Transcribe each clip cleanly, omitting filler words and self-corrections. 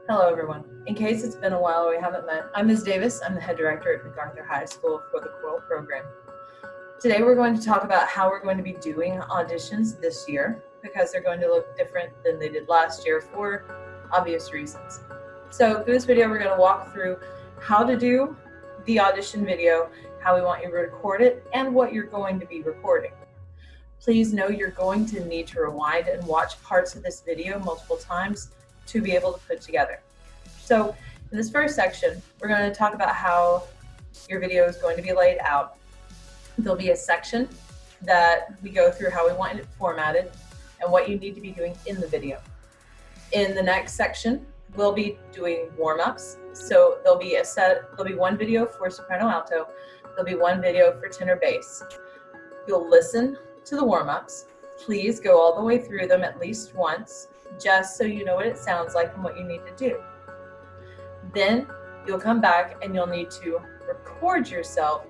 Hello everyone. In case it's been a while we haven't met, I'm Ms. Davis. I'm the head director at MacArthur High School for the choral program. Today we're going to talk about how we're going to be doing auditions this year because they're going to look different than they did last year for obvious reasons. So through this video we're going to walk through how to do the audition video, how we want you to record it, and what you're going to be recording. Please know you're going to need to rewind and watch parts of this video multiple times to be able to put together. So in this first section, we're going to talk about how your video is going to be laid out. There'll be a section that we go through how we want it formatted and what you need to be doing in the video. In the next section, we'll be doing warm-ups. So there'll be one video for soprano alto, there'll be one video for tenor bass. You'll listen to the warm-ups. Please go all the way through them at least once, just so you know what it sounds like and what you need to do. Then you'll come back and you'll need to record yourself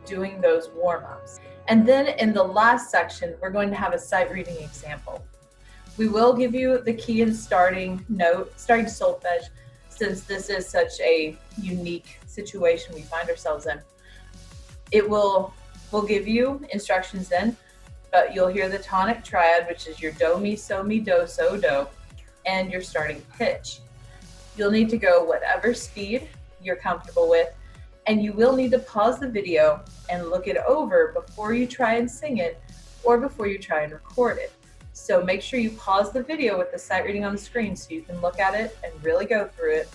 doing those warm-ups. And then in the last section, we're going to have a sight reading example. We will give you the key and starting solfege, since this is such a unique situation we find ourselves in. We'll give you instructions then, but you'll hear the tonic triad, which is your do, mi, do, so, do, and your starting pitch. You'll need to go whatever speed you're comfortable with, and you will need to pause the video and look it over before you try and sing it or before you try and record it. So make sure you pause the video with the sight reading on the screen so you can look at it and really go through it,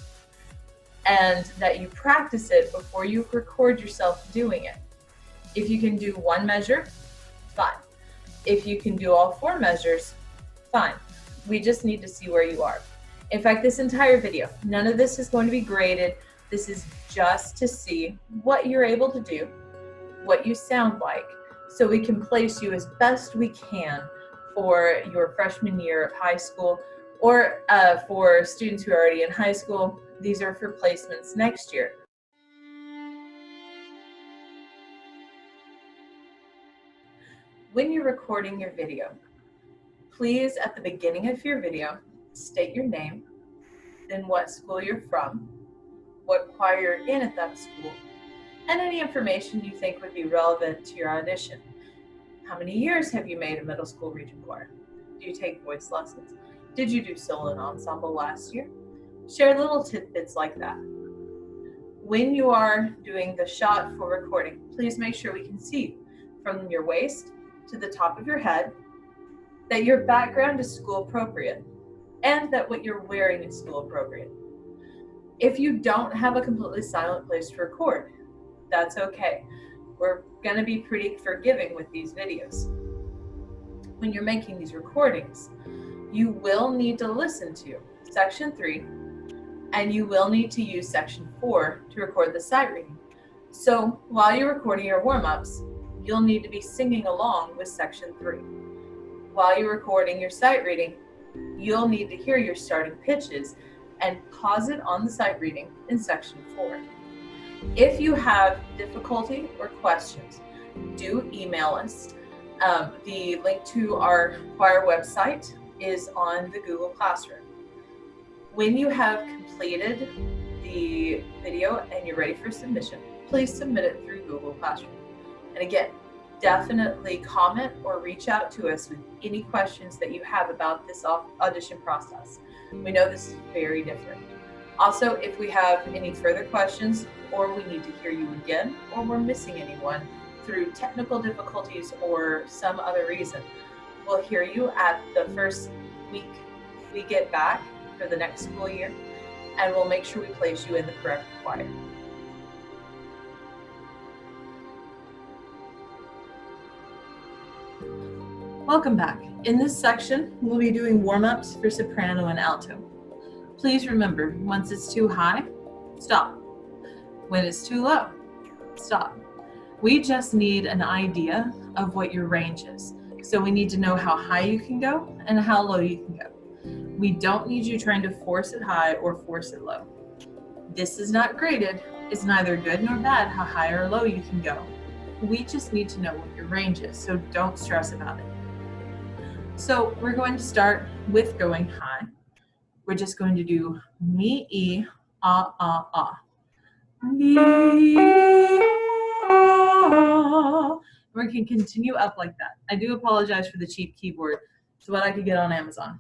and that you practice it before you record yourself doing it. If you can do one measure, fine. If you can do all four measures, fine. We just need to see where you are. In fact, this entire video, none of this is going to be graded. This is just to see what you're able to do, what you sound like, so we can place you as best we can for your freshman year of high school, or for students who are already in high school, these are for placements next year. When you're recording your video, please at the beginning of your video, state your name, then what school you're from, what choir you're in at that school, and any information you think would be relevant to your audition. How many years have you made a middle school region choir? Do you take voice lessons? Did you do solo and ensemble last year? Share little tidbits like that. When you are doing the shot for recording, please make sure we can see from your waist to the top of your head that your background is school appropriate and that what you're wearing is school appropriate. If you don't have a completely silent place to record, that's okay. We're going to be pretty forgiving with these videos. When you're making these recordings, you will need to listen to section 3 and you will need to use section 4 to record the sight reading. So while you're recording your warm-ups, you'll need to be singing along with section 3. While you're recording your sight reading, you'll need to hear your starting pitches and pause it on the sight reading in section 4. If you have difficulty or questions, do email us. The link to our choir website is on the Google Classroom. When you have completed the video and you're ready for submission, please submit it through Google Classroom. And again, definitely comment or reach out to us with any questions that you have about this audition process. We know this is very different. Also, if we have any further questions, or we need to hear you again, or we're missing anyone through technical difficulties or some other reason, we'll hear you at the first week we get back for the next school year, and we'll make sure we place you in the correct choir. Welcome back. In this section, we'll be doing warm-ups for soprano and alto. Please remember, once it's too high, stop. When it's too low, stop. We just need an idea of what your range is. So we need to know how high you can go and how low you can go. We don't need you trying to force it high or force it low. This is not graded. It's neither good nor bad how high or low you can go. We just need to know what your range is, so don't stress about it. So we're going to start with going high. we're just going to do me, e, ah, ah, ah. Me, ah. We can continue up like that. I do apologize for the cheap keyboard. It's what I could get on Amazon.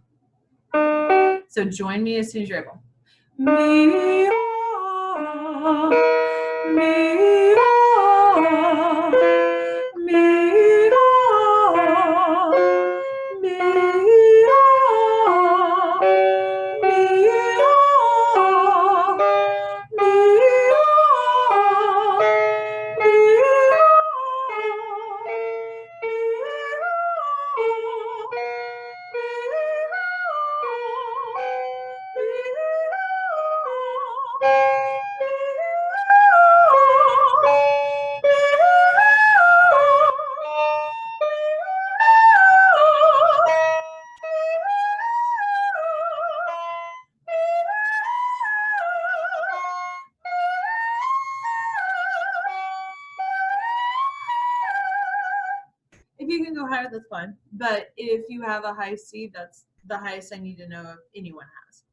So join me as soon as you're able. Me, ah, me, ah, me, ah, me, ah, me, ah, If you can go higher, that's fine. But if you have a high C, that's the highest I need to know if anyone has.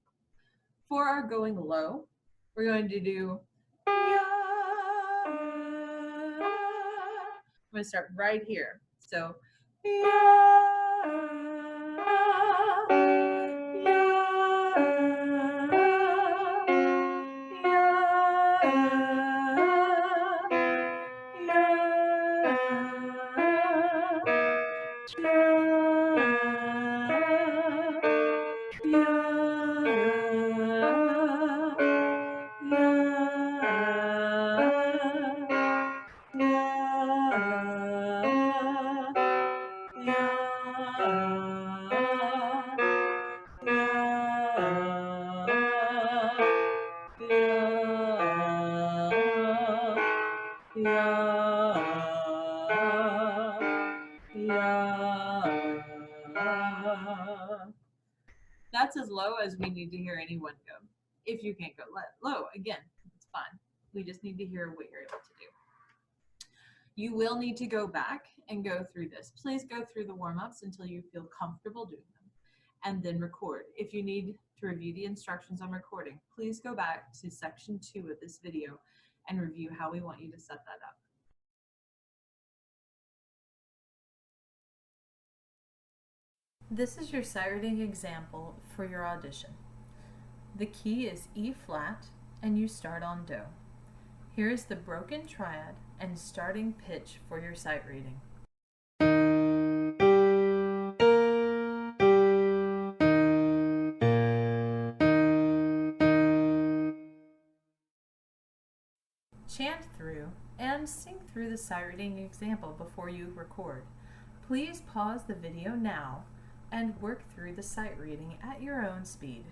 For our going low, we're going to do I'm going to start right here. So That's as low as we need to hear anyone go. If you can't go low, again, it's fine. We just need to hear what you're able to do. You will need to go back and go through this. Please go through the warm-ups until you feel comfortable doing them, and then record. If you need to review the instructions on recording, please go back to section 2 of this video and review how we want you to set that up. This is your sight reading example for your audition. The key is E flat and you start on Do. Here is the broken triad and starting pitch for your sight reading. Chant through and sing through the sight reading example before you record. Please pause the video now and work through the sight reading at your own speed.